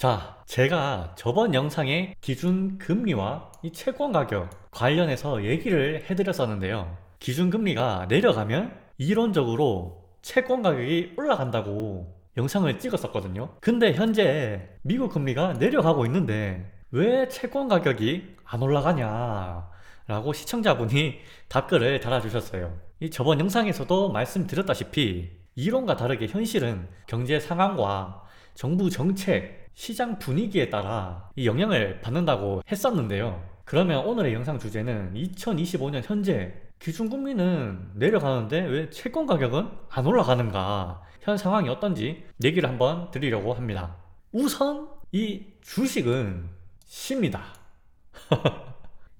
자, 제가 저번 영상에 기준금리와 이 채권 가격 관련해서 얘기를 해드렸었는데요. 기준금리가 내려가면 이론적으로 채권 가격이 올라간다고 영상을 찍었었거든요. 근데 현재 미국 금리가 내려가고 있는데 왜 채권 가격이 안 올라가냐 라고 시청자분이 답글을 달아주셨어요. 이 저번 영상에서도 말씀드렸다시피 이론과 다르게 현실은 경제 상황과 정부 정책, 시장 분위기에 따라 이 영향을 받는다고 했었는데요. 그러면 오늘의 영상 주제는 2025년 현재 기준금리는 내려가는데 왜 채권 가격은 안 올라가는가, 현 상황이 어떤지 얘기를 한번 드리려고 합니다. 우선 이 주식은 쉽니다.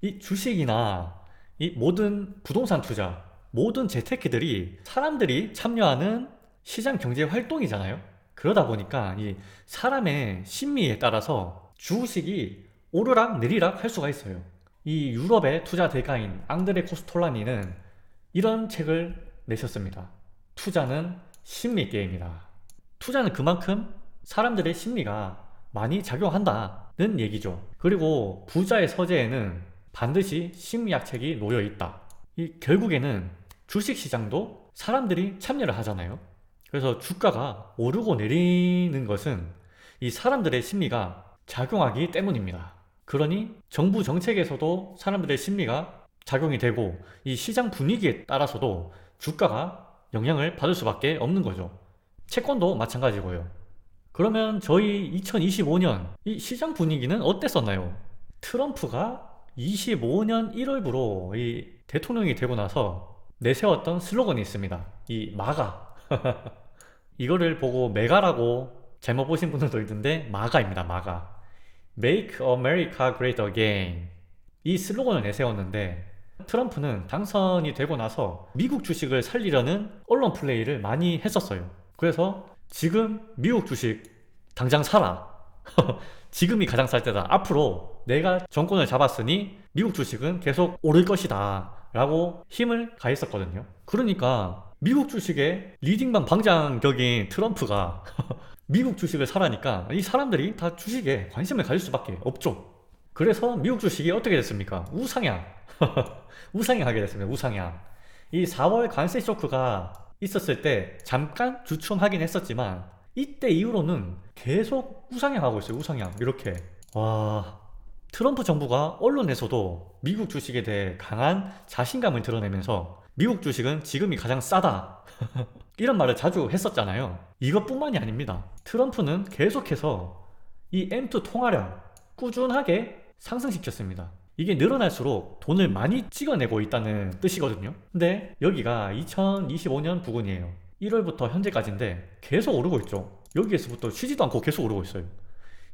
이 주식이나 이 모든 부동산 투자, 모든 재테크들이 사람들이 참여하는 시장 경제 활동이잖아요. 그러다 보니까 이 사람의 심리에 따라서 주식이 오르락 내리락 할 수가 있어요. 이 유럽의 투자 대가인 앙드레 코스톨라니는 이런 책을 내셨습니다. 투자는 심리 게임이다. 투자는 그만큼 사람들의 심리가 많이 작용한다는 얘기죠. 그리고 부자의 서재에는 반드시 심리학 책이 놓여 있다. 이 결국에는 주식시장도 사람들이 참여를 하잖아요. 그래서 주가가 오르고 내리는 것은 이 사람들의 심리가 작용하기 때문입니다. 그러니 정부 정책에서도 사람들의 심리가 작용이 되고 이 시장 분위기에 따라서도 주가가 영향을 받을 수밖에 없는 거죠. 채권도 마찬가지고요. 그러면 저희 2025년 이 시장 분위기는 어땠었나요? 트럼프가 25년 1월부로 이 대통령이 되고 나서 내세웠던 슬로건이 있습니다. 이 마가. 이거를 보고 메가라고 잘못 보신 분들도 있는데 마가입니다. 마가. Make America Great Again. 이 슬로건을 내세웠는데 트럼프는 당선이 되고 나서 미국 주식을 살리려는 언론 플레이를 많이 했었어요. 그래서 지금 미국 주식 당장 사라. 지금이 가장 쌀 때다. 앞으로 내가 정권을 잡았으니 미국 주식은 계속 오를 것이다 라고 힘을 가했었거든요. 그러니까 미국 주식의 리딩방 방장격인 트럼프가 미국 주식을 사라니까 이 사람들이 다 주식에 관심을 가질 수밖에 없죠. 그래서 미국 주식이 어떻게 됐습니까? 우상향. 우상향하게 됐습니다. 우상향. 이 4월 관세 쇼크가 있었을 때 잠깐 주춤하긴 했었지만 이때 이후로는 계속 우상향하고 있어요. 우상향. 이렇게. 와, 트럼프 정부가 언론에서도 미국 주식에 대해 강한 자신감을 드러내면서 미국 주식은 지금이 가장 싸다. 이런 말을 자주 했었잖아요. 이것뿐만이 아닙니다. 트럼프는 계속해서 이 M2 통화량 꾸준하게 상승시켰습니다. 이게 늘어날수록 돈을 많이 찍어내고 있다는 뜻이거든요. 근데 여기가 2025년 부근이에요. 1월부터 현재까지인데 계속 오르고 있죠. 여기에서부터 쉬지도 않고 계속 오르고 있어요.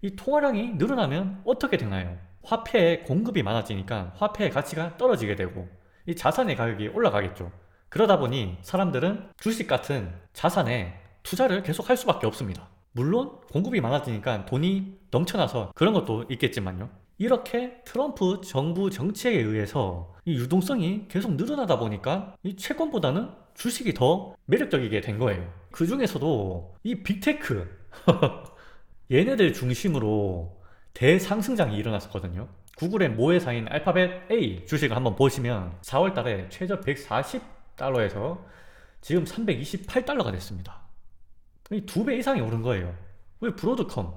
이 통화량이 늘어나면 어떻게 되나요? 화폐의 공급이 많아지니까 화폐의 가치가 떨어지게 되고 이 자산의 가격이 올라가겠죠. 그러다 보니 사람들은 주식 같은 자산에 투자를 계속 할 수밖에 없습니다. 물론 공급이 많아지니까 돈이 넘쳐나서 그런 것도 있겠지만요. 이렇게 트럼프 정부 정책에 의해서 이 유동성이 계속 늘어나다 보니까 이 채권보다는 주식이 더 매력적이게 된 거예요. 그 중에서도 이 빅테크 얘네들 중심으로 대상승장이 일어났었거든요. 구글의 모회사인 알파벳 A 주식을 한번 보시면 4월 달에 최저 140달러에서 지금 328달러가 됐습니다. 이 2배 이상이 오른 거예요. 왜 브로드컴?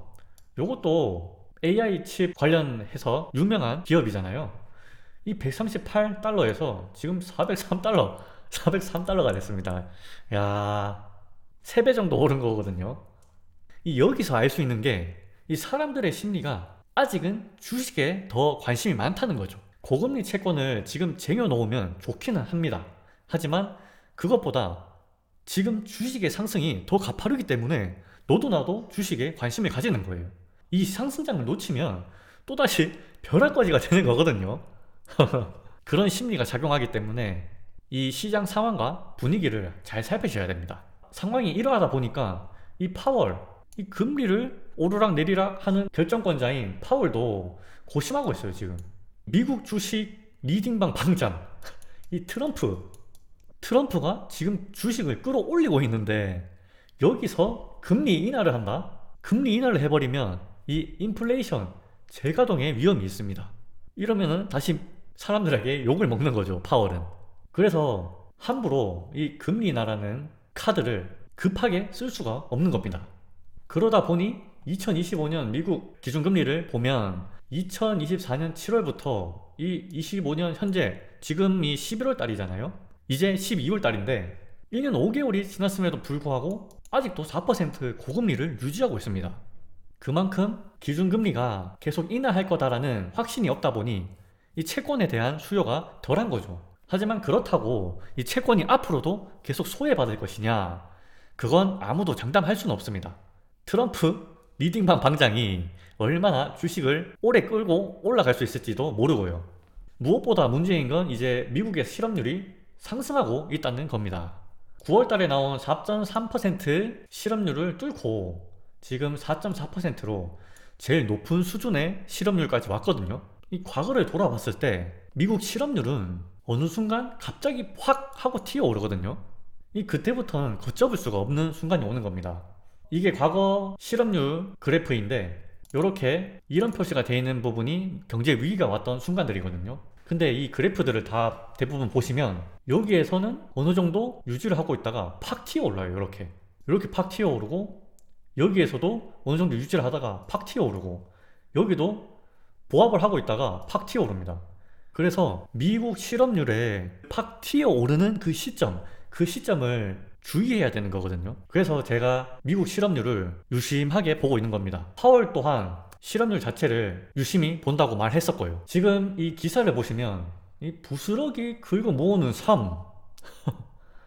요것도 AI 칩 관련해서 유명한 기업이잖아요. 이 138달러에서 지금 403달러, 403달러가 됐습니다. 야, 3배 정도 오른 거거든요. 이 여기서 알 수 있는 게 이 사람들의 심리가 아직은 주식에 더 관심이 많다는 거죠. 고금리 채권을 지금 쟁여놓으면 좋기는 합니다. 하지만 그것보다 지금 주식의 상승이 더 가파르기 때문에 너도 나도 주식에 관심을 가지는 거예요. 이 상승장을 놓치면 또다시 벼락거지가 되는 거거든요. 그런 심리가 작용하기 때문에 이 시장 상황과 분위기를 잘 살피셔야 됩니다. 상황이 이러하다 보니까 이 파월, 이 금리를 오르락 내리락 하는 결정권자인 파월도 고심하고 있어요. 지금 미국 주식 리딩방 방장 이 트럼프가 지금 주식을 끌어올리고 있는데 여기서 금리 인하를 한다? 금리 인하를 해버리면 이 인플레이션 재가동의 위험이 있습니다. 이러면은 다시 사람들에게 욕을 먹는 거죠, 파월은. 그래서 함부로 이 금리 인하라는 카드를 급하게 쓸 수가 없는 겁니다. 그러다 보니 2025년 미국 기준금리를 보면 2024년 7월부터 이 25년 현재 지금이 11월 달이잖아요. 이제 12월 달인데 1년 5개월이 지났음에도 불구하고 아직도 4% 고금리를 유지하고 있습니다. 그만큼 기준금리가 계속 인하할 거다라는 확신이 없다 보니 이 채권에 대한 수요가 덜한 거죠. 하지만 그렇다고 이 채권이 앞으로도 계속 소외받을 것이냐? 그건 아무도 장담할 수는 없습니다. 트럼프 리딩방 방장이 얼마나 주식을 오래 끌고 올라갈 수 있을지도 모르고요. 무엇보다 문제인 건 이제 미국의 실업률이 상승하고 있다는 겁니다. 9월 달에 나온 4.3% 실업률을 뚫고 지금 4.4%로 제일 높은 수준의 실업률까지 왔거든요. 이 과거를 돌아봤을 때 미국 실업률은 어느 순간 갑자기 확 하고 튀어오르거든요. 이 그때부터는 걷잡을 수가 없는 순간이 오는 겁니다. 이게 과거 실업률 그래프인데 이렇게 이런 표시가 되어 있는 부분이 경제 위기가 왔던 순간들이거든요. 근데 이 그래프들을 다 대부분 보시면 여기에서는 어느 정도 유지를 하고 있다가 팍 튀어올라요. 이렇게 팍 튀어오르고 여기에서도 어느 정도 유지를 하다가 팍 튀어오르고 여기도 보합을 하고 있다가 팍 튀어오릅니다. 그래서 미국 실업률에 팍 튀어오르는 그 시점을 주의해야 되는 거거든요. 그래서 제가 미국 실업률을 유심하게 보고 있는 겁니다. 파월 또한 실업률 자체를 유심히 본다고 말했었고요. 지금 이 기사를 보시면 이 부스러기 긁어 모으는 삶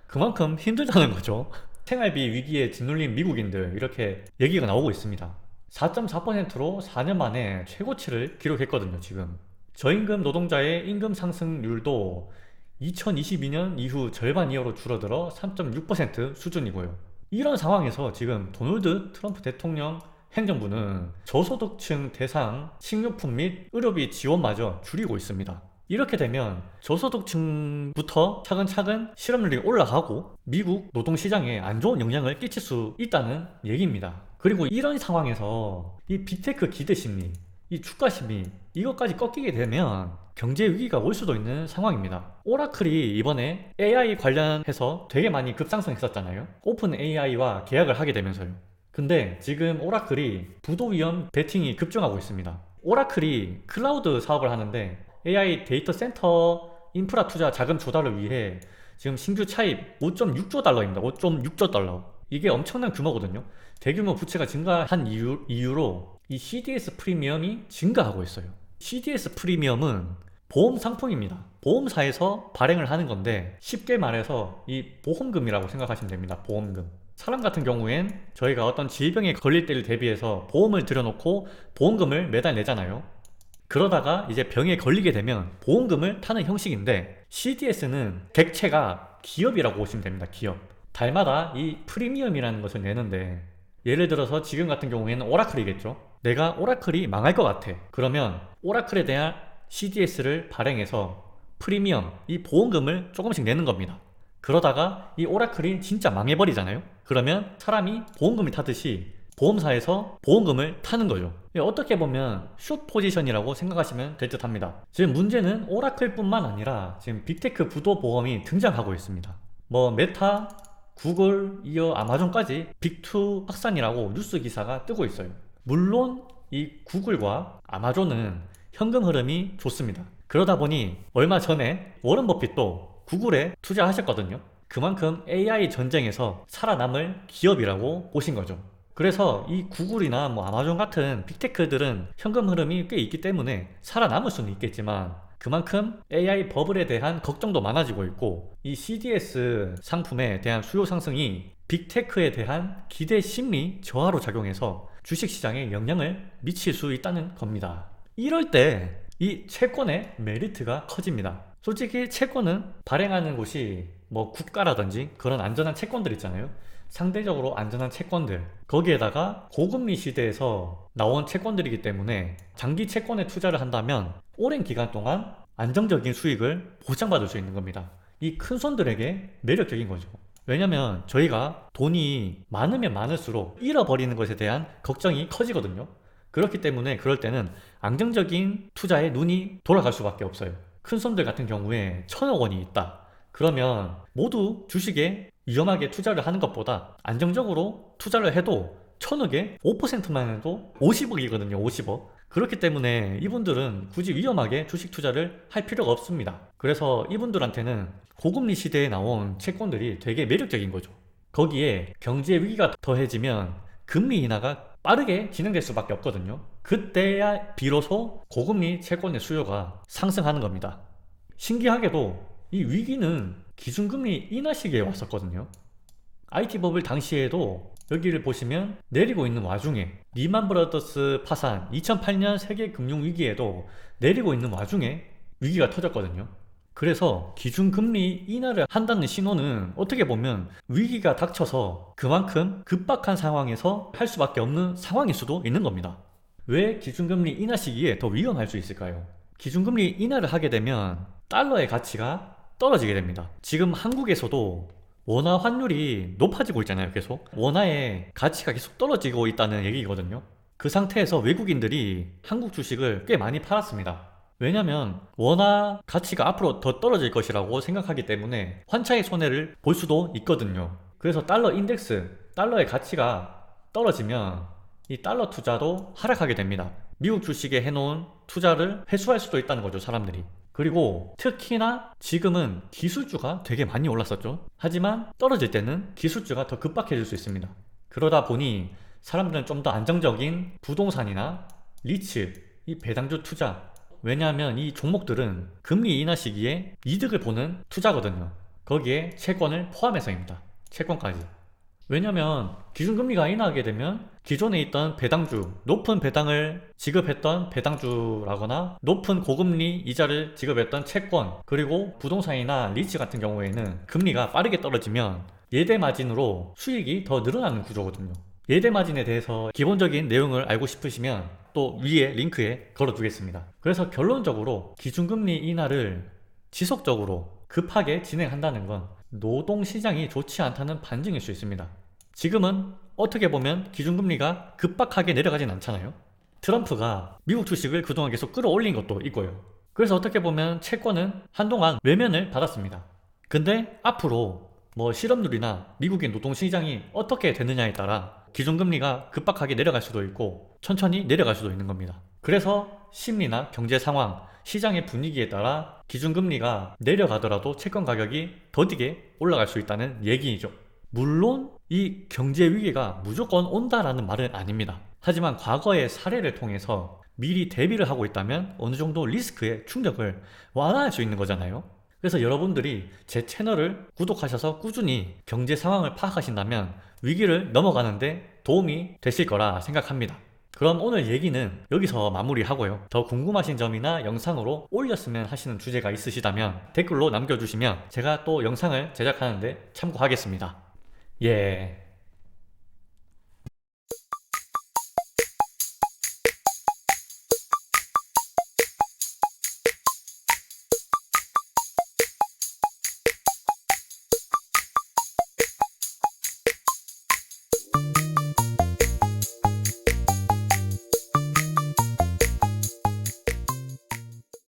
그만큼 힘들다는 거죠. 생활비 위기에 짓눌린 미국인들 이렇게 얘기가 나오고 있습니다. 4.4%로 4년 만에 최고치를 기록했거든요. 지금 저임금 노동자의 임금 상승률도 2022년 이후 절반 이하로 줄어들어 3.6% 수준이고요. 이런 상황에서 지금 도널드 트럼프 대통령 행정부는 저소득층 대상 식료품 및 의료비 지원마저 줄이고 있습니다. 이렇게 되면 저소득층부터 차근차근 실업률이 올라가고 미국 노동시장에 안 좋은 영향을 끼칠 수 있다는 얘기입니다. 그리고 이런 상황에서 이 빅테크 기대심리, 이 주가심리 이것까지 꺾이게 되면 경제 위기가 올 수도 있는 상황입니다. 오라클이 이번에 AI 관련해서 되게 많이 급상승했었잖아요. 오픈 AI와 계약을 하게 되면서요. 근데 지금 오라클이 부도 위험 베팅이 급증하고 있습니다. 오라클이 클라우드 사업을 하는데 AI 데이터 센터 인프라 투자 자금 조달을 위해 지금 신규 차입 5.6조 달러입니다. 5.6조 달러. 이게 엄청난 규모거든요. 대규모 부채가 증가한 이유로 이 CDS 프리미엄이 증가하고 있어요. CDS 프리미엄은 보험 상품입니다. 보험사에서 발행을 하는 건데 쉽게 말해서 이 보험금이라고 생각하시면 됩니다. 보험금. 사람 같은 경우엔 저희가 어떤 질병에 걸릴 때를 대비해서 보험을 들여놓고 보험금을 매달 내잖아요. 그러다가 이제 병에 걸리게 되면 보험금을 타는 형식인데 CDS는 객체가 기업이라고 보시면 됩니다. 기업. 달마다 이 프리미엄이라는 것을 내는데 예를 들어서 지금 같은 경우에는 오라클이겠죠. 내가 오라클이 망할 것 같아. 그러면 오라클에 대한 CDS를 발행해서 프리미엄, 이 보험금을 조금씩 내는 겁니다. 그러다가 이 오라클이 진짜 망해버리잖아요. 그러면 사람이 보험금을 타듯이 보험사에서 보험금을 타는 거죠. 어떻게 보면 숏 포지션이라고 생각하시면 될 듯 합니다. 지금 문제는 오라클 뿐만 아니라 지금 빅테크 부도 보험이 등장하고 있습니다. 뭐 메타, 구글, 이어 아마존까지 빅2 확산이라고 뉴스 기사가 뜨고 있어요. 물론 이 구글과 아마존은 현금 흐름이 좋습니다. 그러다 보니 얼마 전에 워런 버핏도 구글에 투자하셨거든요. 그만큼 AI 전쟁에서 살아남을 기업이라고 보신 거죠. 그래서 이 구글이나 뭐 아마존 같은 빅테크들은 현금 흐름이 꽤 있기 때문에 살아남을 수는 있겠지만 그만큼 AI 버블에 대한 걱정도 많아지고 있고 이 CDS 상품에 대한 수요 상승이 빅테크에 대한 기대 심리 저하로 작용해서 주식시장에 영향을 미칠 수 있다는 겁니다. 이럴 때 이 채권의 메리트가 커집니다. 솔직히 채권은 발행하는 곳이 뭐 국가라든지 그런 안전한 채권들 있잖아요. 상대적으로 안전한 채권들, 거기에다가 고금리 시대에서 나온 채권들이기 때문에 장기 채권에 투자를 한다면 오랜 기간 동안 안정적인 수익을 보장받을 수 있는 겁니다. 이 큰손들에게 매력적인 거죠. 왜냐면 저희가 돈이 많으면 많을수록 잃어버리는 것에 대한 걱정이 커지거든요. 그렇기 때문에 그럴 때는 안정적인 투자에 눈이 돌아갈 수밖에 없어요. 큰 손들 같은 경우에 1,000억 원이 있다. 그러면 모두 주식에 위험하게 투자를 하는 것보다 안정적으로 투자를 해도 1,000억에 5%만 해도 50억이거든요. 50억. 그렇기 때문에 이분들은 굳이 위험하게 주식 투자를 할 필요가 없습니다. 그래서 이분들한테는 고금리 시대에 나온 채권들이 되게 매력적인 거죠. 거기에 경제 위기가 더해지면 금리 인하가 빠르게 진행될 수밖에 없거든요. 그때야 비로소 고금리 채권의 수요가 상승하는 겁니다. 신기하게도 이 위기는 기준금리 인하 시기에 왔었거든요. IT 버블 당시에도 여기를 보시면 내리고 있는 와중에 리만 브라더스 파산 2008년 세계 금융위기에도 내리고 있는 와중에 위기가 터졌거든요. 그래서 기준금리 인하를 한다는 신호는 어떻게 보면 위기가 닥쳐서 그만큼 급박한 상황에서 할 수밖에 없는 상황일 수도 있는 겁니다. 왜 기준금리 인하 시기에 더 위험할 수 있을까요? 기준금리 인하를 하게 되면 달러의 가치가 떨어지게 됩니다. 지금 한국에서도 원화 환율이 높아지고 있잖아요. 계속 원화의 가치가 계속 떨어지고 있다는 얘기거든요. 그 상태에서 외국인들이 한국 주식을 꽤 많이 팔았습니다. 왜냐면 원화 가치가 앞으로 더 떨어질 것이라고 생각하기 때문에 환차의 손해를 볼 수도 있거든요. 그래서 달러 인덱스, 달러의 가치가 떨어지면 이 달러 투자도 하락하게 됩니다. 미국 주식에 해놓은 투자를 회수할 수도 있다는 거죠, 사람들이. 그리고 특히나 지금은 기술주가 되게 많이 올랐었죠. 하지만 떨어질 때는 기술주가 더 급박해질 수 있습니다. 그러다 보니 사람들은 좀 더 안정적인 부동산이나 리츠, 이 배당주 투자, 왜냐하면 이 종목들은 금리 인하 시기에 이득을 보는 투자거든요. 거기에 채권을 포함해서입니다. 채권까지. 왜냐면 기준금리가 인하하게 되면 기존에 있던 배당주, 높은 배당을 지급했던 배당주라거나 높은 고금리 이자를 지급했던 채권, 그리고 부동산이나 리츠 같은 경우에는 금리가 빠르게 떨어지면 예대 마진으로 수익이 더 늘어나는 구조거든요. 예대 마진에 대해서 기본적인 내용을 알고 싶으시면 또 위에 링크에 걸어두겠습니다. 그래서 결론적으로 기준금리 인하를 지속적으로 급하게 진행한다는 건 노동시장이 좋지 않다는 반증일 수 있습니다. 지금은 어떻게 보면 기준금리가 급박하게 내려가진 않잖아요. 트럼프가 미국 주식을 그동안 계속 끌어올린 것도 있고요. 그래서 어떻게 보면 채권은 한동안 외면을 받았습니다. 근데 앞으로 실업률이나 미국의 노동시장이 어떻게 되느냐에 따라 기준금리가 급박하게 내려갈 수도 있고 천천히 내려갈 수도 있는 겁니다. 그래서 심리나 경제 상황, 시장의 분위기에 따라 기준금리가 내려가더라도 채권 가격이 더디게 올라갈 수 있다는 얘기이죠. 물론 이 경제 위기가 무조건 온다라는 말은 아닙니다. 하지만 과거의 사례를 통해서 미리 대비를 하고 있다면 어느 정도 리스크의 충격을 완화할 수 있는 거잖아요. 그래서 여러분들이 제 채널을 구독하셔서 꾸준히 경제 상황을 파악하신다면 위기를 넘어가는데 도움이 되실 거라 생각합니다. 그럼 오늘 얘기는 여기서 마무리하고요. 더 궁금하신 점이나 영상으로 올렸으면 하시는 주제가 있으시다면 댓글로 남겨주시면 제가 또 영상을 제작하는데 참고하겠습니다. 예.